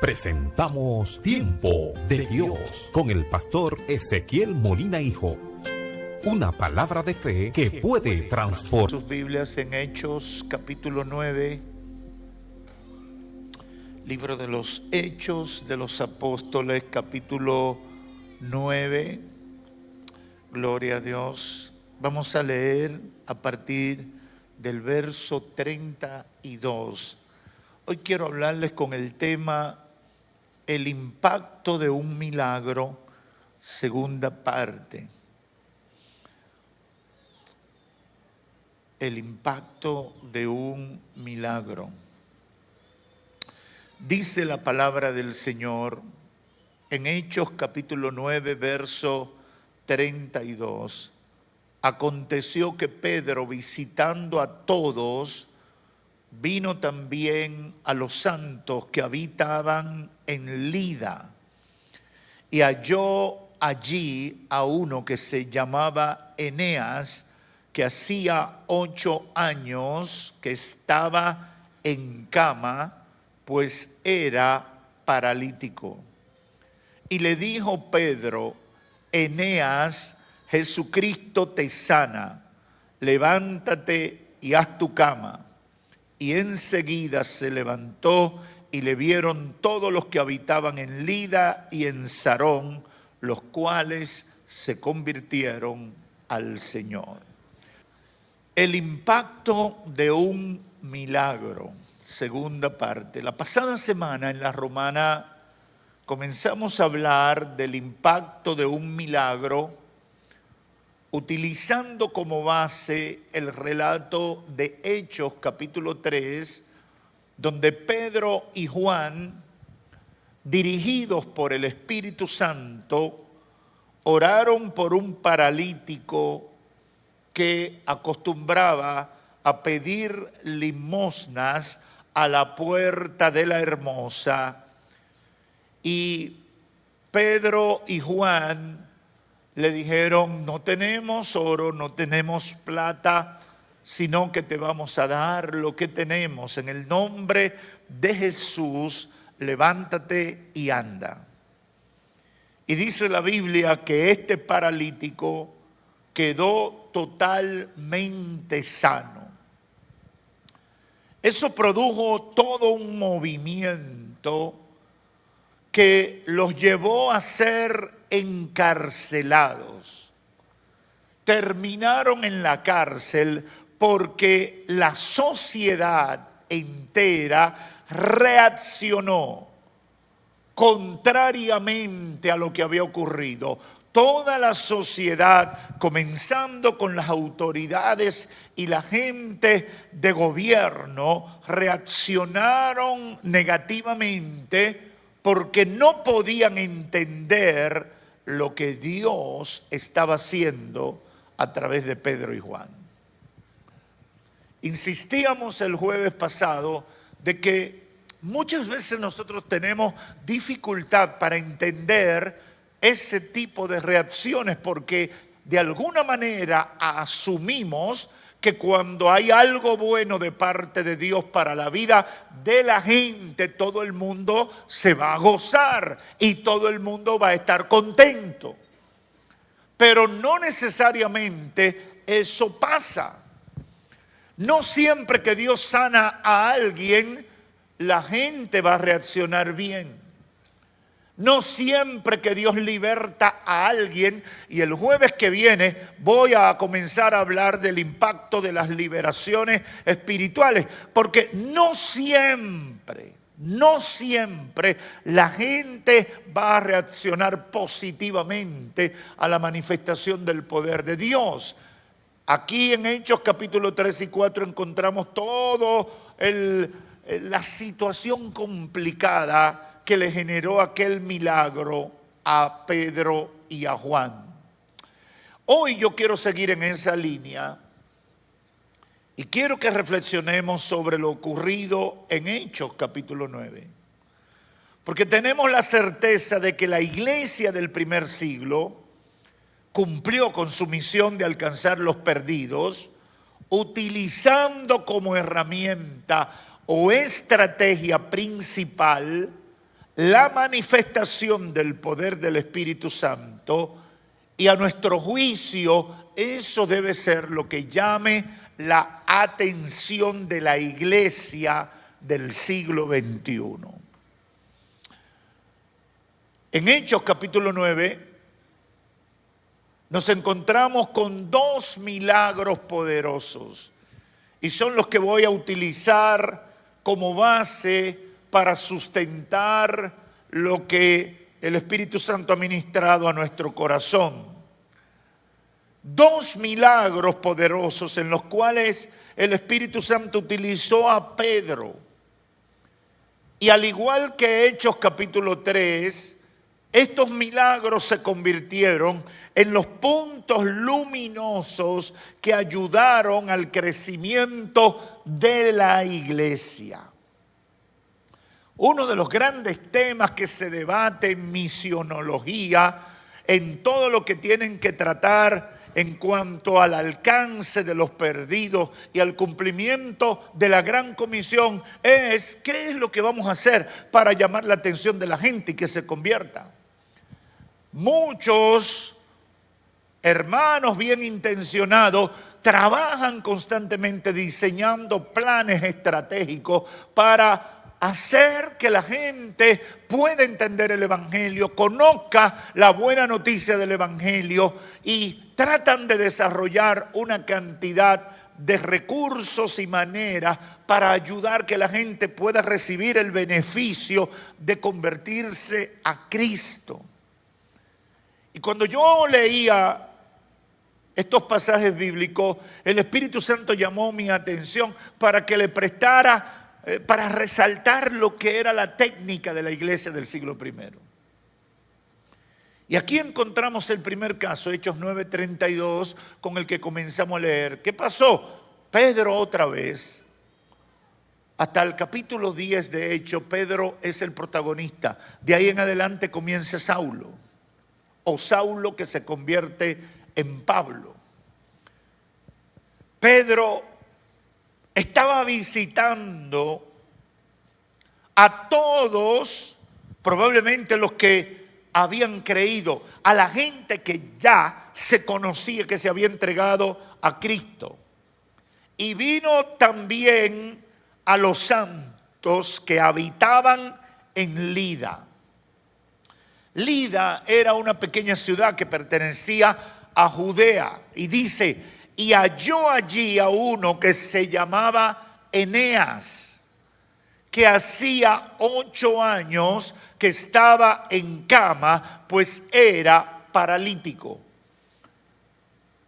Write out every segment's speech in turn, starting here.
presentamos Tiempo de Dios con el pastor Ezequiel Molina Hijo. Una palabra de fe que puede transformar. Sus Biblias en Hechos capítulo 9, libro de los Hechos de los Apóstoles capítulo 9. Gloria a Dios. Vamos a leer a partir del verso 32. Hoy quiero hablarles con el tema el impacto de un milagro, segunda parte. El impacto de un milagro. Dice la palabra del Señor en Hechos capítulo 9, verso 32. Aconteció que Pedro, visitando a todos, vino también a los santos que habitaban en Lida, y halló allí a uno que se llamaba Eneas, que hacía 8 años que estaba en cama, pues era paralítico. Y le dijo Pedro: Eneas, Jesucristo te sana, levántate y haz tu cama. Y enseguida se levantó y le vieron todos los que habitaban en Lida y en Sarón, los cuales se convirtieron al Señor. El impacto de un milagro, segunda parte. La pasada semana en la Romana comenzamos a hablar del impacto de un milagro, utilizando como base el relato de Hechos capítulo 3, donde Pedro y Juan, dirigidos por el Espíritu Santo, oraron por un paralítico que acostumbraba a pedir limosnas a la puerta de la Hermosa. Y Pedro y Juan le dijeron: no tenemos oro, no tenemos plata, sino que te vamos a dar lo que tenemos. En el nombre de Jesús, levántate y anda. Y dice la Biblia que este paralítico quedó totalmente sano. Eso produjo todo un movimiento que los llevó a ser encarcelados. Terminaron en la cárcel porque la sociedad entera reaccionó contrariamente a lo que había ocurrido. Toda la sociedad, comenzando con las autoridades y la gente de gobierno, reaccionaron negativamente porque no podían entender lo que Dios estaba haciendo a través de Pedro y Juan. Insistíamos el jueves pasado de que muchas veces nosotros tenemos dificultad para entender ese tipo de reacciones porque de alguna manera asumimos que cuando hay algo bueno de parte de Dios para la vida de la gente, todo el mundo se va a gozar y todo el mundo va a estar contento. Pero no necesariamente eso pasa. No siempre que Dios sana a alguien, la gente va a reaccionar bien. No siempre que Dios liberta a alguien, y el jueves que viene voy a comenzar a hablar del impacto de las liberaciones espirituales, porque no siempre la gente va a reaccionar positivamente a la manifestación del poder de Dios. Aquí en Hechos capítulo 3 y 4 encontramos todo la situación complicada que le generó aquel milagro a Pedro y a Juan. Hoy yo quiero seguir en esa línea y quiero que reflexionemos sobre lo ocurrido en Hechos capítulo 9. Porque tenemos la certeza de que la iglesia del primer siglo cumplió con su misión de alcanzar los perdidos, utilizando como herramienta o estrategia principal la manifestación del poder del Espíritu Santo, y a nuestro juicio eso debe ser lo que llame la atención de la iglesia del siglo XXI. En Hechos capítulo 9 nos encontramos con dos milagros poderosos y son los que voy a utilizar como base para sustentar lo que el Espíritu Santo ha ministrado a nuestro corazón. Dos milagros poderosos en los cuales el Espíritu Santo utilizó a Pedro. Y al igual que Hechos capítulo 3, estos milagros se convirtieron en los puntos luminosos que ayudaron al crecimiento de la iglesia. Uno de los grandes temas que se debate en misionología, en todo lo que tienen que tratar en cuanto al alcance de los perdidos y al cumplimiento de la gran comisión, es qué es lo que vamos a hacer para llamar la atención de la gente y que se convierta. Muchos hermanos bien intencionados trabajan constantemente diseñando planes estratégicos para hacer que la gente pueda entender el Evangelio, conozca la buena noticia del Evangelio y tratan de desarrollar una cantidad de recursos y maneras para ayudar que la gente pueda recibir el beneficio de convertirse a Cristo. Y cuando yo leía estos pasajes bíblicos, el Espíritu Santo llamó mi atención para que le prestara para resaltar lo que era la técnica de la iglesia del siglo I. Y aquí encontramos el primer caso, Hechos 9:32, con el que comenzamos a leer. ¿Qué pasó? Pedro otra vez, hasta el capítulo 10 de Hechos, Pedro es el protagonista. De ahí en adelante comienza Saulo, o Saulo que se convierte en Pablo. Pedro estaba visitando a todos, probablemente los que habían creído, a la gente que ya se conocía, que se había entregado a Cristo. Y vino también a los santos que habitaban en Lida. Lida era una pequeña ciudad que pertenecía a Judea. Y dice, y halló allí a uno que se llamaba Eneas, que hacía 8 años que estaba en cama, pues era paralítico.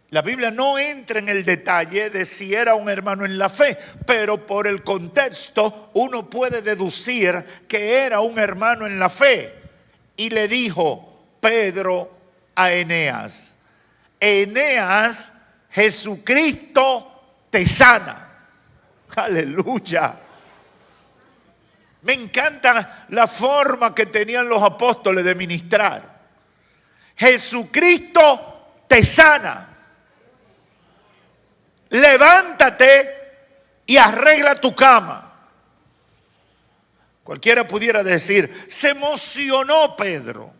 La Biblia no entra en el detalle de si era un hermano en la fe, pero por el contexto uno puede deducir que era un hermano en la fe. Y le dijo Pedro a Eneas, Eneas, Jesucristo te sana. Aleluya. Me encanta la forma que tenían los apóstoles de ministrar. Jesucristo te sana. Levántate y arregla tu cama. Cualquiera pudiera decir, se emocionó Pedro.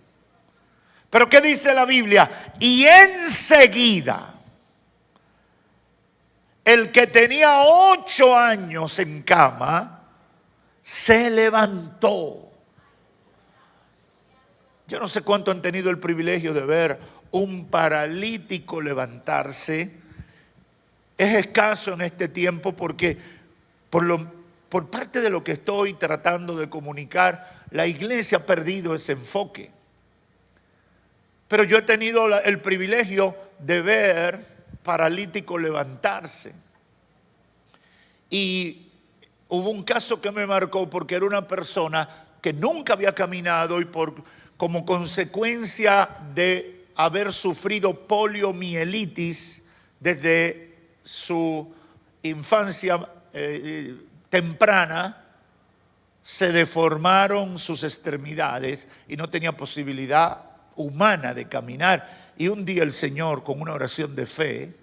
Pero ¿qué dice la Biblia? Y enseguida, el que tenía 8 años en cama, se levantó. Yo no sé cuánto han tenido el privilegio de ver un paralítico levantarse. Es escaso en este tiempo porque por parte de lo que estoy tratando de comunicar, la iglesia ha perdido ese enfoque. Pero yo he tenido el privilegio de ver paralíticos levantarse. Y hubo un caso que me marcó porque era una persona que nunca había caminado y como consecuencia de haber sufrido poliomielitis desde su infancia temprana, se deformaron sus extremidades y no tenía posibilidad humana de caminar. Y un día el Señor, con una oración de fe,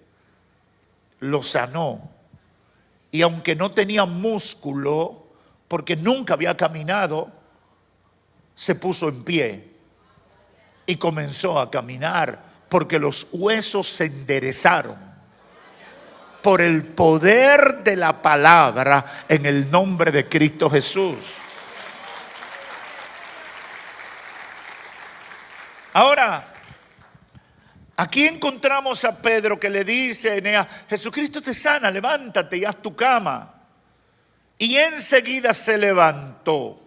lo sanó. Y aunque no tenía músculo, porque nunca había caminado, se puso en pie y comenzó a caminar, porque los huesos se enderezaron por el poder de la palabra en el nombre de Cristo Jesús. Ahora, aquí encontramos a Pedro que le dice a Eneas: Jesucristo te sana, levántate y haz tu cama. Y enseguida se levantó.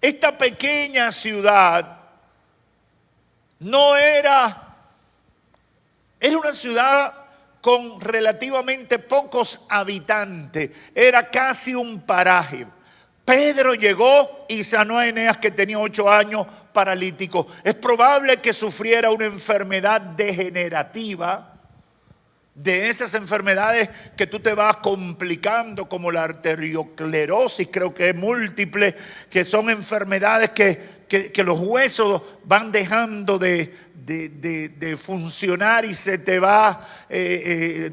Esta pequeña ciudad era una ciudad con relativamente pocos habitantes, era casi un paraje. Pedro llegó y sanó a Eneas, que tenía 8 años, paralítico. Es probable que sufriera una enfermedad degenerativa, de esas enfermedades que tú te vas complicando, como la arteriosclerosis, creo que es múltiple, que son enfermedades que los huesos van dejando de funcionar y se te va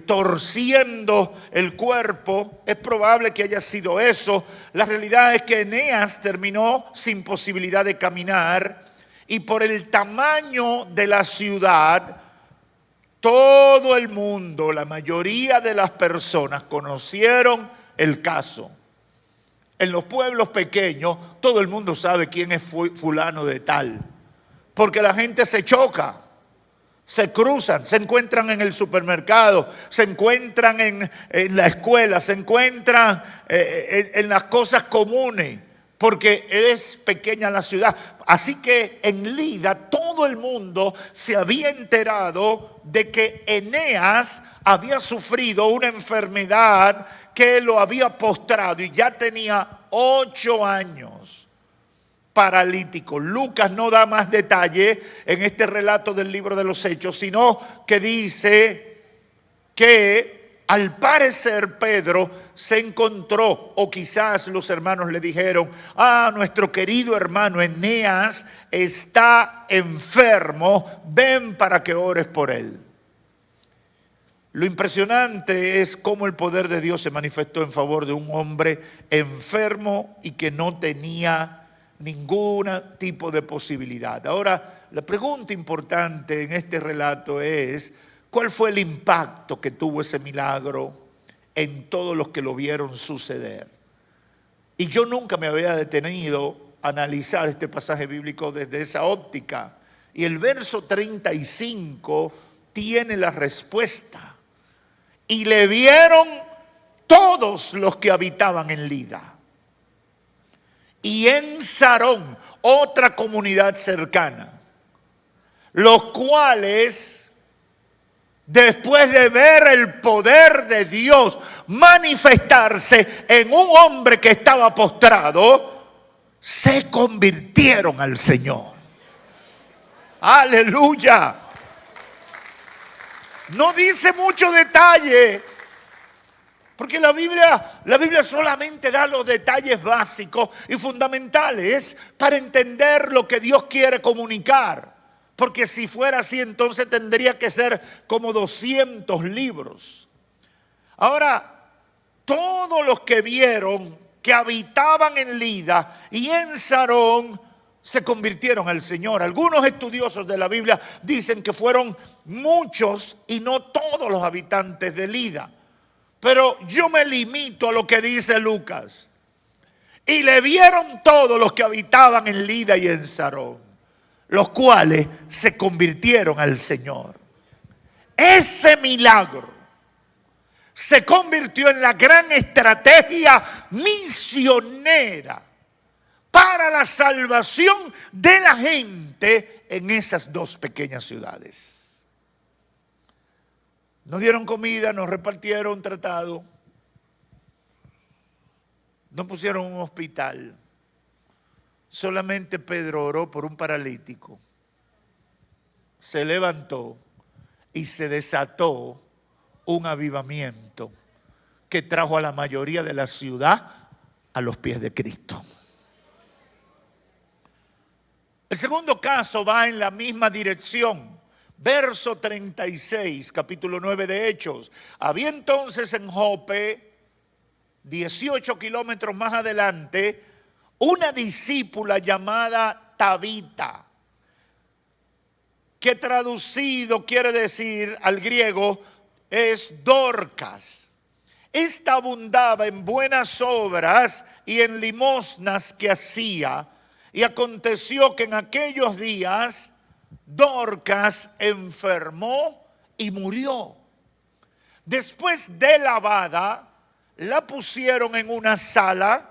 torciendo el cuerpo. Es probable que haya sido eso. La realidad es que Eneas terminó sin posibilidad de caminar, y por el tamaño de la ciudad, todo el mundo, la mayoría de las personas conocieron el caso. En los pueblos pequeños, todo el mundo sabe quién es fulano de tal, porque la gente se choca, se cruzan, se encuentran en el supermercado, se encuentran en la escuela, se encuentran en las cosas comunes, porque es pequeña la ciudad. Así que en Lida todo el mundo se había enterado de que Eneas había sufrido una enfermedad que lo había postrado, y ya tenía 8 años paralítico. Lucas no da más detalle en este relato del libro de los Hechos, sino que dice que al parecer Pedro se encontró, o quizás los hermanos le dijeron: nuestro querido hermano Eneas está enfermo, ven para que ores por él. Lo impresionante es cómo el poder de Dios se manifestó en favor de un hombre enfermo y que no tenía ningún tipo de posibilidad. Ahora, la pregunta importante en este relato es: ¿cuál fue el impacto que tuvo ese milagro en todos los que lo vieron suceder? Y yo nunca me había detenido a analizar este pasaje bíblico desde esa óptica. Y el verso 35 tiene la respuesta. Y le vieron todos los que habitaban en Lida y en Sarón, otra comunidad cercana, los cuales, después de ver el poder de Dios manifestarse en un hombre que estaba postrado, se convirtieron al Señor. Aleluya. No dice mucho detalle, porque la Biblia solamente da los detalles básicos y fundamentales para entender lo que Dios quiere comunicar. Porque si fuera así, entonces tendría que ser como 200 libros. Ahora, todos los que vieron que habitaban en Lida y en Sarón se convirtieron al Señor. Algunos estudiosos de la Biblia dicen que fueron muchos y no todos los habitantes de Lida. Pero yo me limito a lo que dice Lucas. Y le vieron todos los que habitaban en Lida y en Sarón, los cuales se convirtieron al Señor. Ese milagro se convirtió en la gran estrategia misionera para la salvación de la gente en esas 2 pequeñas ciudades. Nos dieron comida, nos repartieron tratado, nos pusieron un hospital. Solamente Pedro oró por un paralítico, se levantó y se desató un avivamiento que trajo a la mayoría de la ciudad a los pies de Cristo. El segundo caso va en la misma dirección. Verso 36, capítulo 9 de Hechos. Había entonces en Jope, 18 kilómetros más adelante, una discípula llamada Tabita, que traducido quiere decir al griego es Dorcas. Esta abundaba en buenas obras y en limosnas que hacía. Y aconteció que en aquellos días Dorcas enfermó y murió. Después de lavada, la pusieron en una sala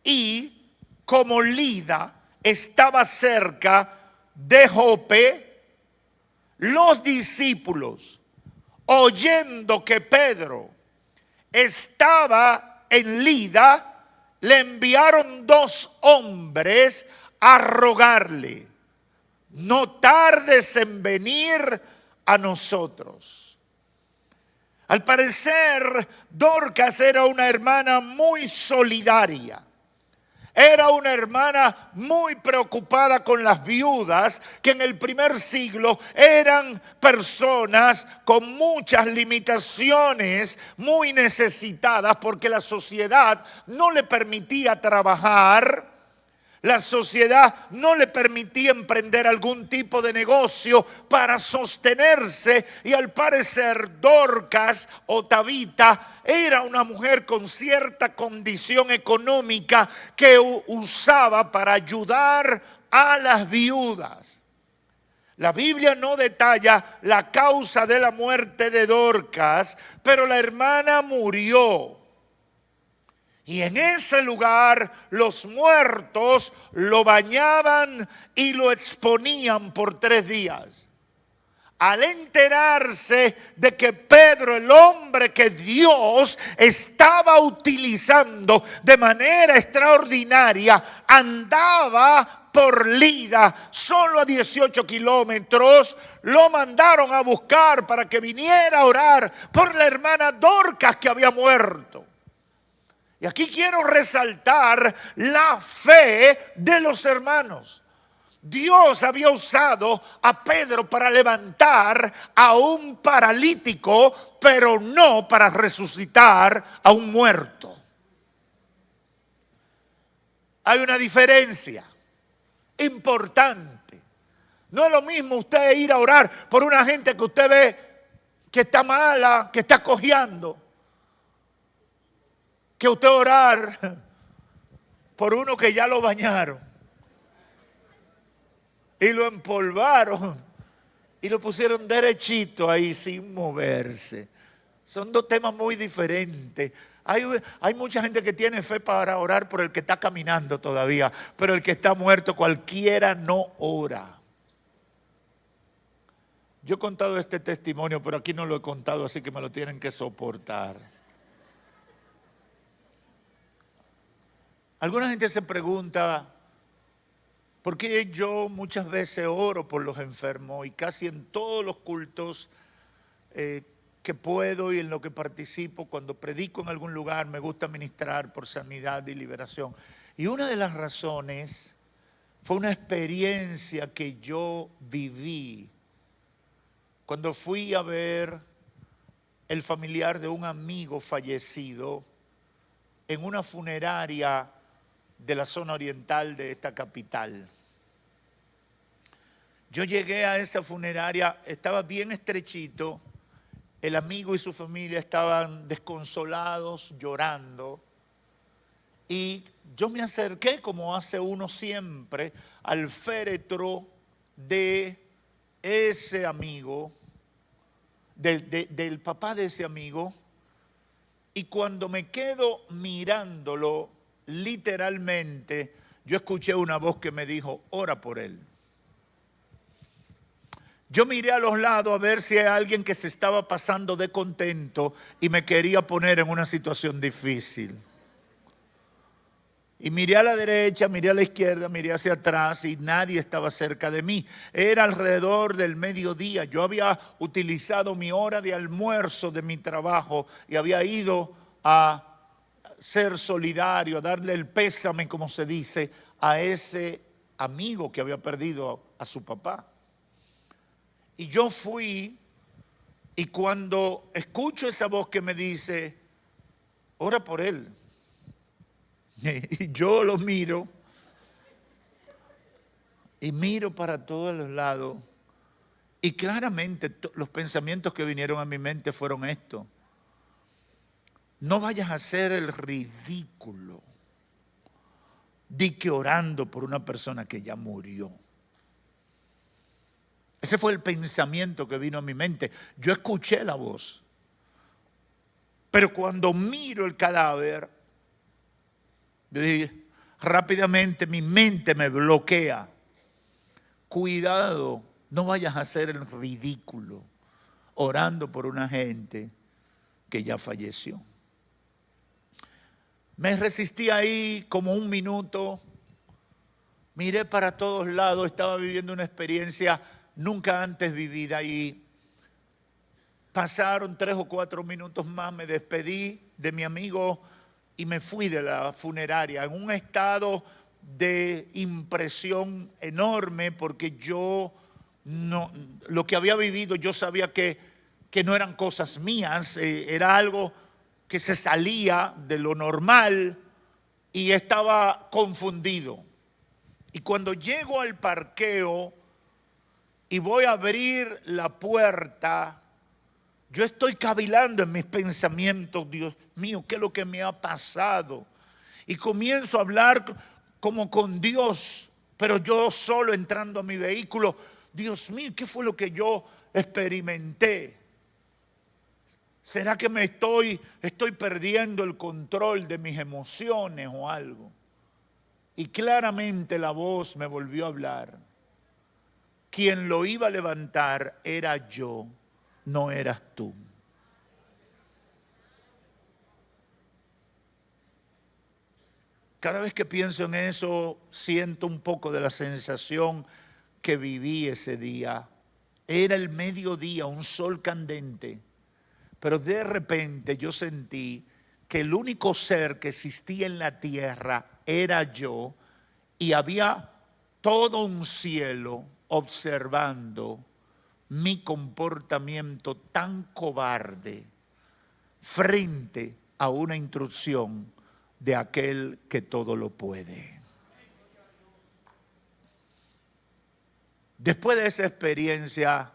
y como Lida estaba cerca de Jope, los discípulos, oyendo que Pedro estaba en Lida, le enviaron 2 hombres a rogarle: no tardes en venir a nosotros. Al parecer, Dorcas era una hermana muy solidaria. Era una hermana muy preocupada con las viudas, que en el primer siglo eran personas con muchas limitaciones, muy necesitadas, porque la sociedad no le permitía trabajar. La sociedad no le permitía emprender algún tipo de negocio para sostenerse, y al parecer Dorcas o Tabita era una mujer con cierta condición económica que usaba para ayudar a las viudas. La Biblia no detalla la causa de la muerte de Dorcas, pero la hermana murió. Y en ese lugar los muertos lo bañaban y lo exponían por 3 días. Al enterarse de que Pedro, el hombre que Dios estaba utilizando de manera extraordinaria, andaba por Lida, solo a 18 kilómetros, lo mandaron a buscar para que viniera a orar por la hermana Dorcas que había muerto. Y aquí quiero resaltar la fe de los hermanos. Dios había usado a Pedro para levantar a un paralítico, pero no para resucitar a un muerto. Hay una diferencia importante. No es lo mismo usted ir a orar por una gente que usted ve que está mala, que está cojeando, que usted orar por uno que ya lo bañaron y lo empolvaron y lo pusieron derechito ahí sin moverse. Son 2 temas muy diferentes. Hay mucha gente que tiene fe para orar por el que está caminando todavía, pero el que está muerto cualquiera no ora. Yo he contado este testimonio, pero aquí no lo he contado, así que me lo tienen que soportar. Alguna gente se pregunta, ¿por qué yo muchas veces oro por los enfermos? Y casi en todos los cultos que puedo y en lo que participo, cuando predico en algún lugar, me gusta ministrar por sanidad y liberación. Y una de las razones fue una experiencia que yo viví cuando fui a ver el familiar de un amigo fallecido en una funeraria de la zona oriental de esta capital. Yo llegué a esa funeraria, estaba bien estrechito, el amigo y su familia estaban desconsolados, llorando, y yo me acerqué, como hace uno siempre, al féretro de ese amigo, del papá de ese amigo, y cuando me quedo mirándolo, literalmente, yo escuché una voz que me dijo: ora por él. Yo miré a los lados a ver si hay alguien que se estaba pasando de contento y me quería poner en una situación difícil. Y miré a la derecha, miré a la izquierda, miré hacia atrás y nadie estaba cerca de mí. Era alrededor del mediodía. Yo había utilizado mi hora de almuerzo de mi trabajo y había ido a ser solidario, a darle el pésame, como se dice, a ese amigo que había perdido a su papá. Y yo fui, y cuando escucho esa voz que me dice: ora por él, Y yo lo miro y miro para todos los lados. Y claramente los pensamientos que vinieron a mi mente fueron estos. No vayas a hacer el ridículo. Di que orando por una persona que ya murió. Ese fue el pensamiento que vino a mi mente. Yo escuché la voz. Pero cuando miro el cadáver, rápidamente mi mente me bloquea. Cuidado, no vayas a hacer el ridículo orando por una gente que ya falleció. Me resistí ahí como un minuto. Miré para todos lados, estaba viviendo una experiencia nunca antes vivida y pasaron 3 o 4 minutos más, me despedí de mi amigo y me fui de la funeraria en un estado de impresión enorme porque yo no, lo que había vivido yo sabía que no eran cosas mías, era algo que se salía de lo normal y estaba confundido. Y cuando llego al parqueo y voy a abrir la puerta, yo estoy cavilando en mis pensamientos, Dios mío, ¿qué es lo que me ha pasado? Y comienzo a hablar como con Dios, pero yo solo entrando a mi vehículo. Dios mío, ¿qué fue lo que yo experimenté? ¿Será que estoy perdiendo el control de mis emociones o algo? Y claramente la voz me volvió a hablar. Quien lo iba a levantar era yo, no eras tú. Cada vez que pienso en eso, siento un poco de la sensación que viví ese día. Era el mediodía, un sol candente, pero de repente yo sentí que el único ser que existía en la tierra era yo y había todo un cielo observando mi comportamiento tan cobarde frente a una instrucción de aquel que todo lo puede. Después de esa experiencia,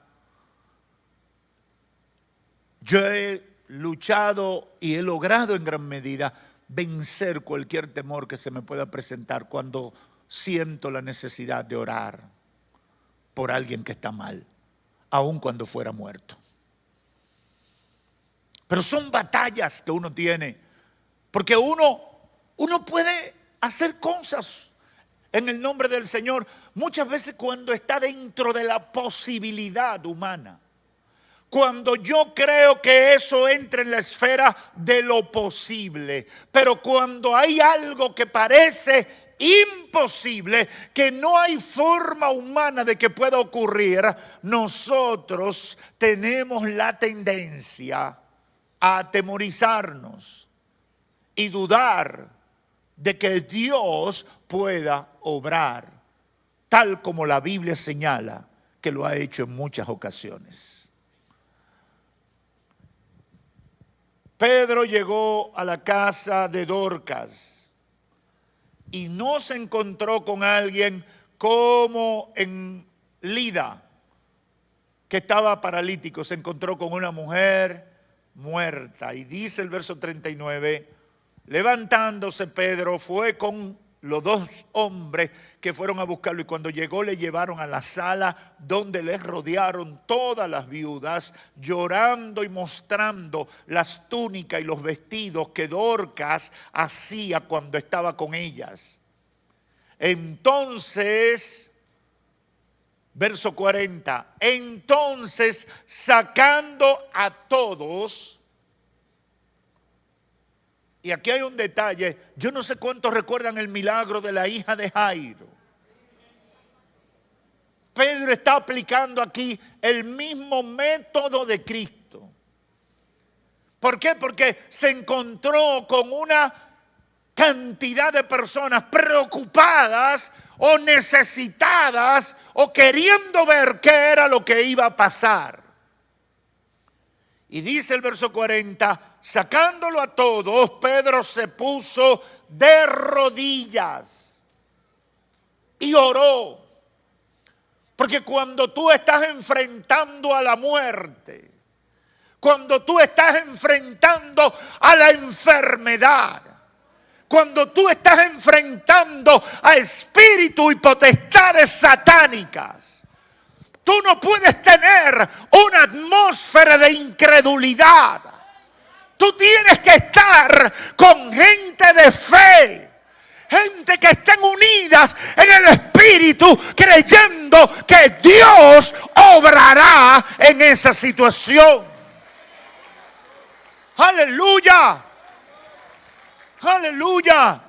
yo he luchado y he logrado en gran medida vencer cualquier temor que se me pueda presentar cuando siento la necesidad de orar por alguien que está mal, aun cuando fuera muerto. Pero son batallas que uno tiene, porque uno puede hacer cosas en el nombre del Señor muchas veces cuando está dentro de la posibilidad humana. Cuando yo creo que eso entra en la esfera de lo posible, pero cuando hay algo que parece imposible, que no hay forma humana de que pueda ocurrir, nosotros tenemos la tendencia a atemorizarnos y dudar de que Dios pueda obrar, tal como la Biblia señala que lo ha hecho en muchas ocasiones. Pedro llegó a la casa de Dorcas y no se encontró con alguien como en Lida, que estaba paralítico. Se encontró con una mujer muerta. Y dice el verso 39, levantándose Pedro fue con los 2 hombres que fueron a buscarlo, y cuando llegó le llevaron a la sala donde les rodearon todas las viudas, llorando y mostrando las túnicas y los vestidos que Dorcas hacía cuando estaba con ellas. Entonces, verso 40, entonces sacando a todos. Y aquí hay un detalle, yo no sé cuántos recuerdan el milagro de la hija de Jairo. Pedro está aplicando aquí el mismo método de Cristo. ¿Por qué? Porque se encontró con una cantidad de personas preocupadas o necesitadas o queriendo ver qué era lo que iba a pasar. Y dice el verso 40, sacándolo a todos, Pedro se puso de rodillas y oró. Porque cuando tú estás enfrentando a la muerte, cuando tú estás enfrentando a la enfermedad, cuando tú estás enfrentando a espíritus y potestades satánicas, tú no puedes tener una atmósfera de incredulidad. Tú tienes que estar con gente de fe, gente que estén unidas en el espíritu, creyendo que Dios obrará en esa situación. Aleluya. Aleluya.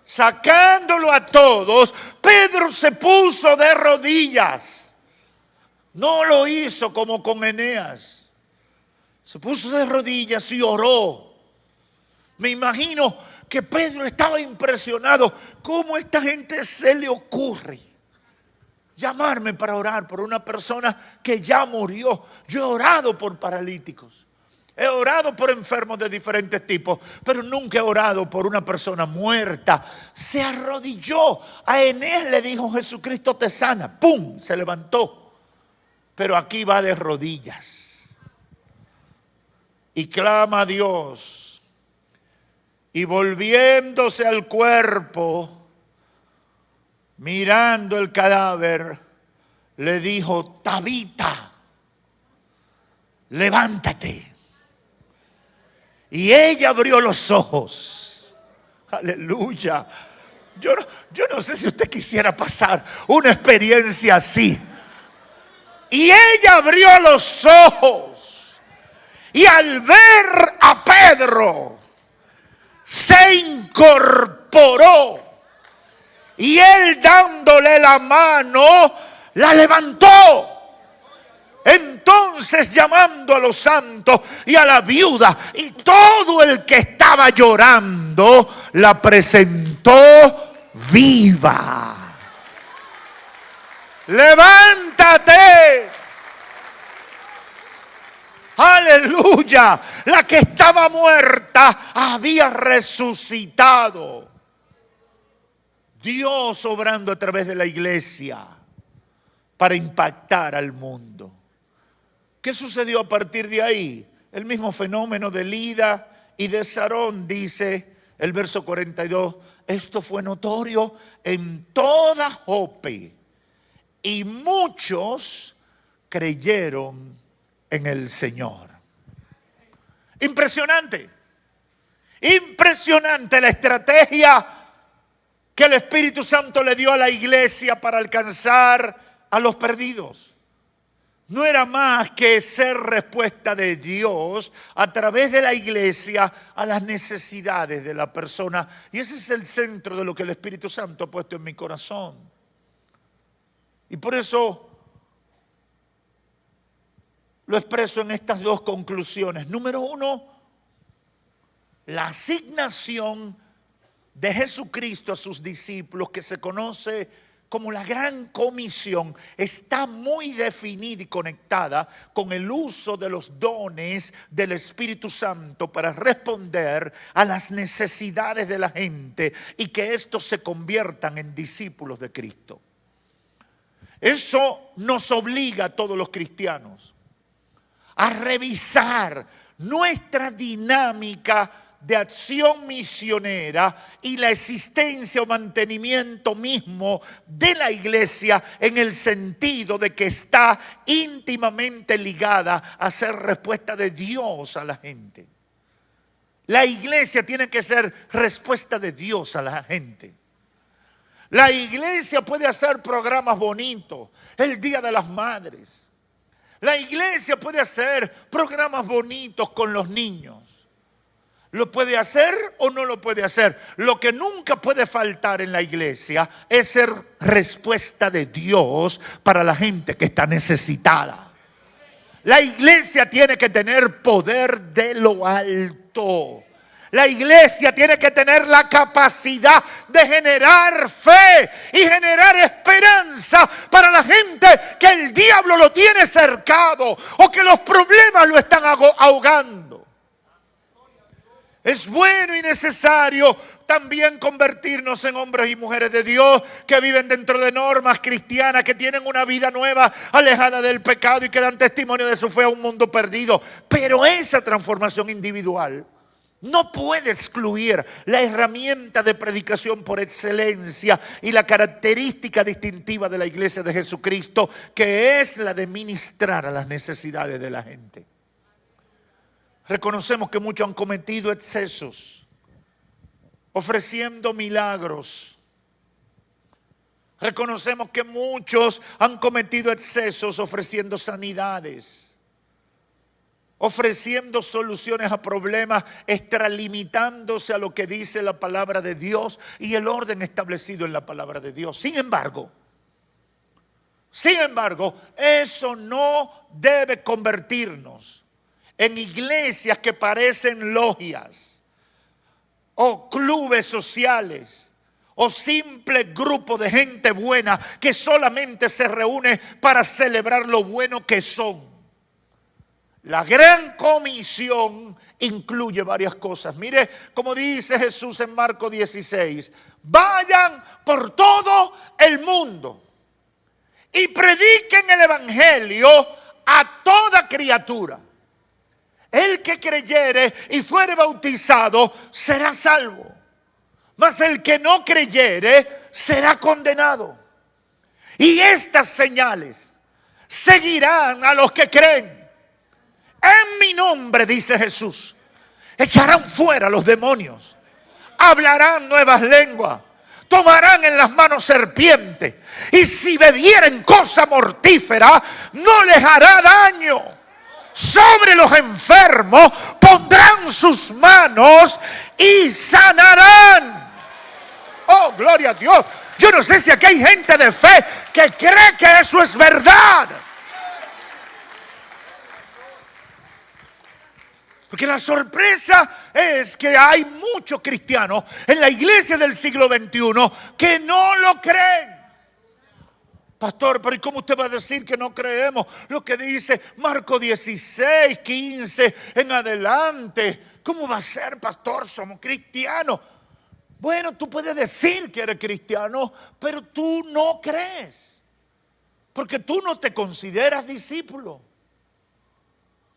Sacándolo a todos, Pedro se puso de rodillas. No lo hizo como con Eneas. Se puso de rodillas y oró. Me imagino que Pedro estaba impresionado. ¿Cómo a esta gente se le ocurre llamarme para orar por una persona que ya murió? Yo he orado por paralíticos. He orado por enfermos de diferentes tipos, pero nunca he orado por una persona muerta. Se arrodilló. A Eneas le dijo, Jesucristo te sana. ¡Pum! Se levantó. Pero aquí va de rodillas. Y clama a Dios. Y volviéndose al cuerpo, mirando el cadáver, le dijo, Tabita, levántate. Y ella abrió los ojos. Aleluya. Yo no sé si usted quisiera pasar una experiencia así. Y ella abrió los ojos. Y al ver a Pedro, se incorporó. Y él, dándole la mano, la levantó. Entonces, llamando a los santos y a la viuda y todo el que estaba llorando, la presentó viva. Levántate. Aleluya. La que estaba muerta había resucitado. Dios obrando a través de la iglesia para impactar al mundo. ¿Qué sucedió a partir de ahí? El mismo fenómeno de Lida y de Sarón, dice el verso 42. Esto fue notorio en toda Jope y muchos creyeron en el Señor. Impresionante. Impresionante la estrategia que el Espíritu Santo le dio a la iglesia para alcanzar a los perdidos. No era más que ser respuesta de Dios a través de la iglesia a las necesidades de la persona. Y ese es el centro de lo que el Espíritu Santo ha puesto en mi corazón. Y por eso lo expreso en estas dos conclusiones. Número uno, la asignación de Jesucristo a sus discípulos, que se conoce como la gran comisión, está muy definida y conectada con el uso de los dones del Espíritu Santo para responder a las necesidades de la gente y que estos se conviertan en discípulos de Cristo. Eso nos obliga a todos los cristianos a revisar nuestra dinámica de acción misionera y la existencia o mantenimiento mismo de la iglesia, en el sentido de que está íntimamente ligada a ser respuesta de Dios a la gente. La iglesia tiene que ser respuesta de Dios a la gente. La iglesia puede hacer programas bonitos, el Día de las Madres. La iglesia puede hacer programas bonitos con los niños. ¿Lo puede hacer o no lo puede hacer? Lo que nunca puede faltar en la iglesia es ser respuesta de Dios para la gente que está necesitada. La iglesia tiene que tener poder de lo alto. La iglesia tiene que tener la capacidad de generar fe y generar esperanza para la gente que el diablo lo tiene cercado o que los problemas lo están ahogando. Es bueno y necesario también convertirnos en hombres y mujeres de Dios que viven dentro de normas cristianas, que tienen una vida nueva, alejada del pecado y que dan testimonio de su fe a un mundo perdido. Pero esa transformación individual no puede excluir la herramienta de predicación por excelencia y la característica distintiva de la iglesia de Jesucristo, que es la de ministrar a las necesidades de la gente. Reconocemos que muchos han cometido excesos, ofreciendo milagros. Reconocemos que muchos han cometido excesos ofreciendo sanidades, ofreciendo soluciones a problemas, extralimitándose a lo que dice la palabra de Dios y el orden establecido en la palabra de Dios. Sin embargo, eso no debe convertirnos en iglesias que parecen logias o clubes sociales o simple grupo de gente buena que solamente se reúne para celebrar lo bueno que son. La gran comisión incluye varias cosas. Mire como dice Jesús en Marcos 16: vayan por todo el mundo y prediquen el evangelio a toda criatura. El que creyere y fuere bautizado será salvo, mas el que no creyere será condenado. Y estas señales seguirán a los que creen. En mi nombre, dice Jesús, echarán fuera los demonios, hablarán nuevas lenguas, tomarán en las manos serpientes, y si bebieren cosa mortífera no les hará daño. Sobre los enfermos pondrán sus manos y sanarán. Oh, gloria a Dios. Yo no sé si aquí hay gente de fe que cree que eso es verdad. Porque la sorpresa es que hay muchos cristianos en la iglesia del siglo XXI que no lo creen. Pastor, pero ¿y cómo usted va a decir que no creemos lo que dice Marcos 16, 15 en adelante? ¿Cómo va a ser, pastor? Somos cristianos. Bueno, tú puedes decir que eres cristiano, pero tú no crees. Porque tú no te consideras discípulo.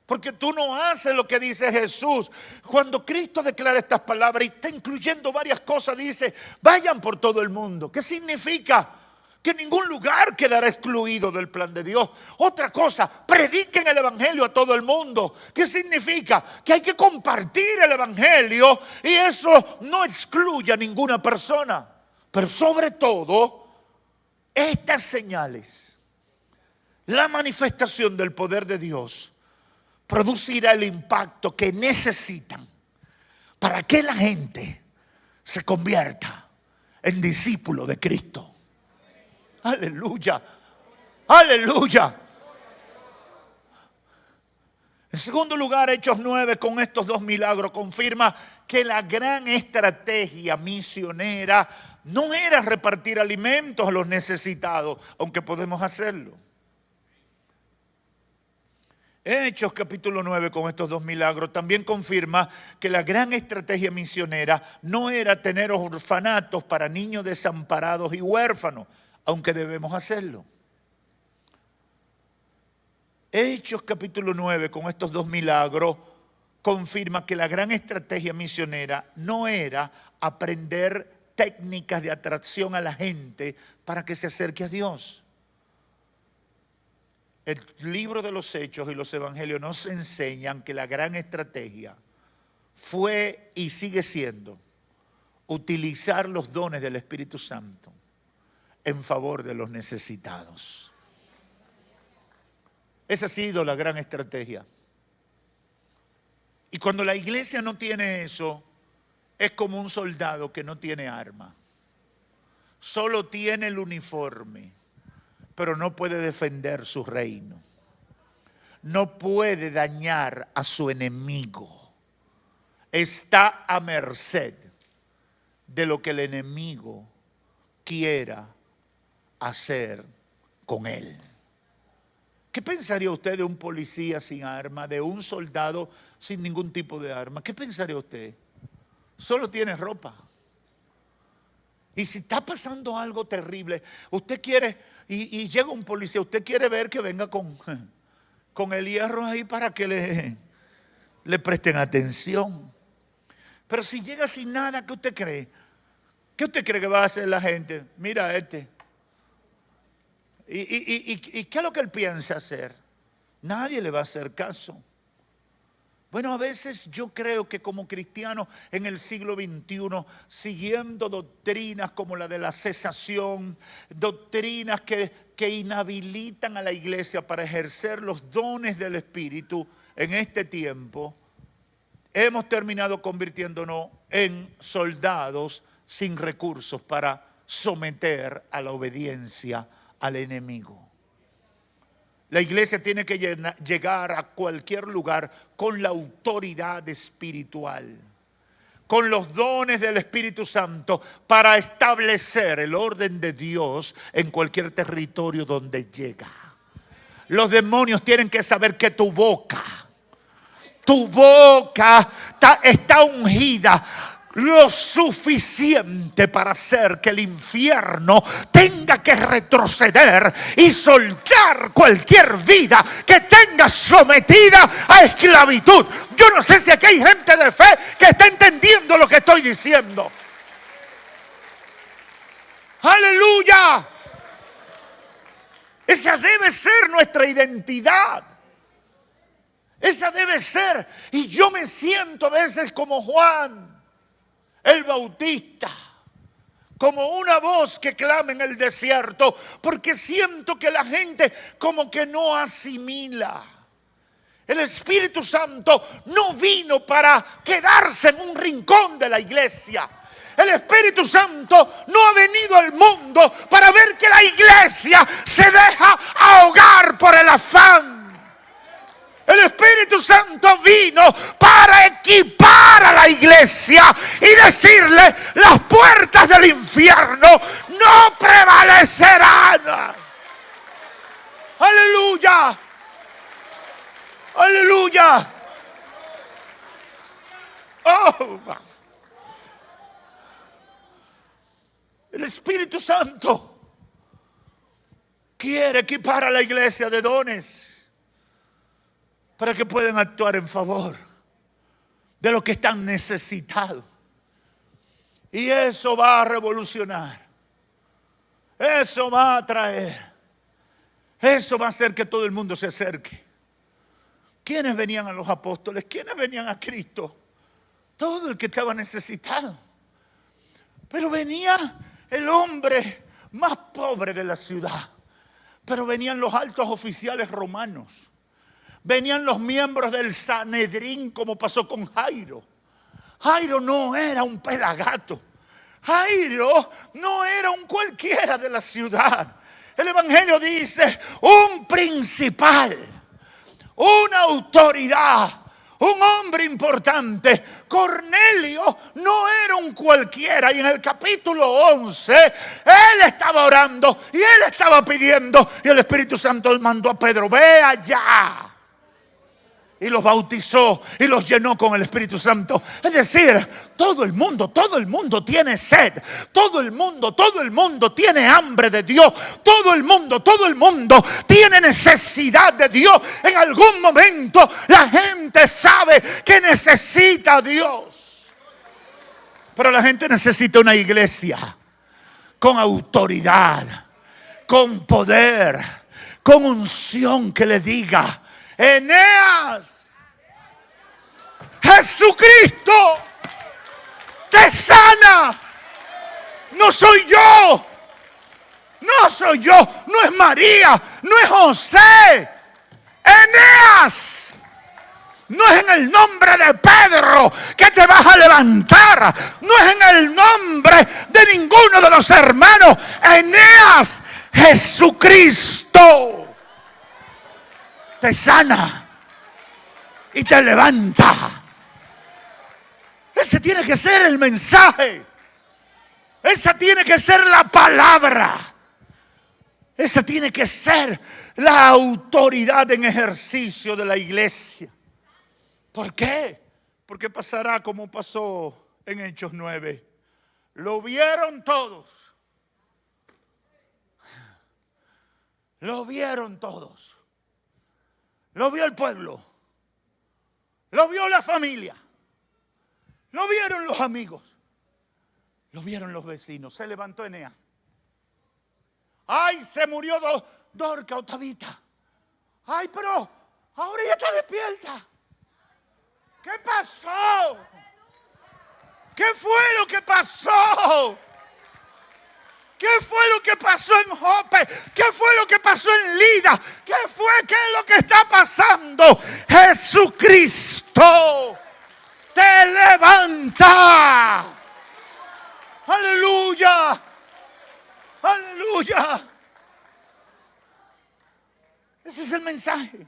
Porque tú no haces lo que dice Jesús. Cuando Cristo declara estas palabras y está incluyendo varias cosas, dice: vayan por todo el mundo. ¿Qué significa? Que ningún lugar quedará excluido del plan de Dios. Otra cosa, prediquen el evangelio a todo el mundo. ¿Qué significa? Que hay que compartir el evangelio y eso no excluye a ninguna persona. Pero sobre todo, estas señales, la manifestación del poder de Dios, producirá el impacto que necesitan para que la gente se convierta en discípulo de Cristo. Aleluya, aleluya. En segundo lugar, Hechos 9 con estos dos milagros confirma que la gran estrategia misionera no era repartir alimentos a los necesitados, aunque podemos hacerlo. Hechos capítulo 9 con estos dos milagros también confirma que la gran estrategia misionera no era tener orfanatos para niños desamparados y huérfanos, aunque debemos hacerlo. Hechos capítulo 9 con estos dos milagros confirma que la gran estrategia misionera no era aprender técnicas de atracción a la gente para que se acerque a Dios. El libro de los Hechos y los Evangelios nos enseñan que la gran estrategia fue y sigue siendo utilizar los dones del Espíritu Santo en favor de los necesitados. Esa ha sido la gran estrategia. Y cuando la iglesia no tiene eso, es como un soldado que no tiene arma. Solo tiene el uniforme, pero no puede defender su reino. No puede dañar a su enemigo. está a merced de lo que el enemigo quiera hacer con él. ¿Qué pensaría usted de un policía sin arma, de un soldado sin ningún tipo de arma? ¿Qué pensaría usted? Solo tiene ropa. Y si está pasando algo terrible, usted quiere, y llega un policía, usted quiere ver que venga con el hierro ahí para que le presten atención. Pero si llega sin nada, ¿qué usted cree? ¿Qué usted cree que va a hacer la gente? Mira a este. ¿Y qué es lo que él piensa hacer? Nadie le va a hacer caso. Bueno, a veces yo creo que como cristianos en el siglo XXI, siguiendo doctrinas como la de la cesación, doctrinas que inhabilitan a la iglesia para ejercer los dones del Espíritu en este tiempo, hemos terminado convirtiéndonos en soldados sin recursos para someter a la obediencia al enemigo. La iglesia tiene que llegar a cualquier lugar con la autoridad espiritual, con los dones del Espíritu Santo para establecer el orden de Dios en cualquier territorio donde llega. Los demonios tienen que saber que tu boca está ungida lo suficiente para hacer que el infierno tenga que retroceder y soltar cualquier vida que tenga sometida a esclavitud. Yo no sé si aquí hay gente de fe que está entendiendo lo que estoy diciendo. ¡Aleluya! Esa debe ser nuestra identidad. Esa debe ser. Y yo me siento a veces como Juan el Bautista, como una voz que clama en el desierto, porque siento que la gente como que no asimila. El Espíritu Santo no vino para quedarse en un rincón de la iglesia. El Espíritu Santo no ha venido al mundo para ver que la iglesia se deja ahogar por el afán. El Espíritu Santo vino para equipar a la iglesia y decirle: las puertas del infierno no prevalecerán. Aleluya. Aleluya. Oh. El Espíritu Santo quiere equipar a la iglesia de dones para que puedan actuar en favor de los que están necesitados. Y eso va a revolucionar. Eso va a traer. Eso va a hacer que todo el mundo se acerque. ¿Quiénes venían a los apóstoles? ¿Quiénes venían a Cristo? Todo el que estaba necesitado. Pero venía el hombre más pobre de la ciudad. Pero venían los altos oficiales romanos. Venían los miembros del Sanedrín, como pasó con Jairo. Jairo no era un pelagato. Jairo no era un cualquiera de la ciudad. El Evangelio dice: un principal, una autoridad, un hombre importante. Cornelio no era un cualquiera. Y en el capítulo 11, él estaba orando y él estaba pidiendo. Y el Espíritu Santo mandó a Pedro: ve allá. Y los bautizó y los llenó con el Espíritu Santo. Es decir, todo el mundo tiene sed. Todo el mundo tiene hambre de Dios. Todo el mundo tiene necesidad de Dios. En algún momento la gente sabe que necesita a Dios. Pero la gente necesita una iglesia con autoridad, con poder, con unción que le diga: Eneas, Jesucristo te sana. No soy yo, no es María, no es José. Eneas, no es en el nombre de Pedro que te vas a levantar, no es en el nombre de ninguno de los hermanos. Eneas, Jesucristo te sana y te levanta. Ese tiene que ser el mensaje. Esa tiene que ser la palabra. Esa tiene que ser la autoridad en ejercicio de la iglesia. ¿Por qué? Porque pasará como pasó en Hechos 9. Lo vieron todos. Lo vieron todos. Lo vio el pueblo. Lo vio la familia. Lo vieron los amigos. Lo vieron los vecinos. Se levantó Eneas. Ay, se murió Dorca o Tabita. Ay, pero ahora ya está despierta. ¿Qué pasó? ¿Qué fue lo que pasó? ¿Qué fue lo que pasó en Jope? ¿Qué fue lo que pasó en Lida? ¿Qué es lo que está pasando? Jesucristo te levanta. Aleluya. Aleluya. Ese es el mensaje.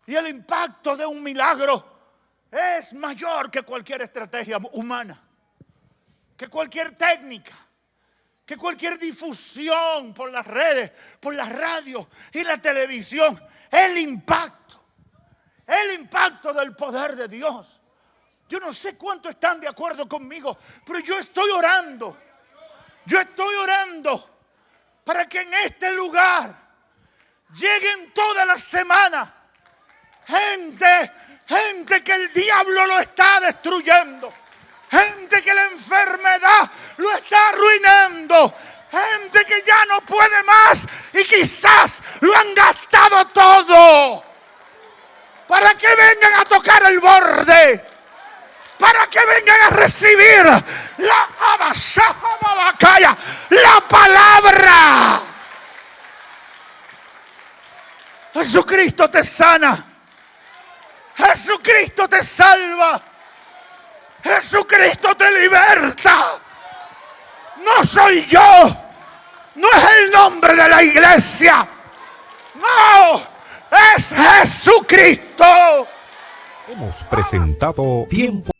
Y el impacto de un milagro es mayor que cualquier estrategia humana, que cualquier técnica, que cualquier difusión por las redes, por la radio y la televisión. El impacto del poder de Dios. Yo no sé cuántos están de acuerdo conmigo, pero yo estoy orando. Yo estoy orando para que en este lugar lleguen toda la semana gente que el diablo lo está destruyendo, gente que la enfermedad lo está arruinando, gente que ya no puede más y quizás lo han gastado todo, para que vengan a tocar el borde, para que vengan a recibir la palabra. Jesucristo te sana. Jesucristo te salva. Jesucristo te liberta. No soy yo. No es el nombre de la iglesia. No, es Jesucristo. Hemos presentado Tiempo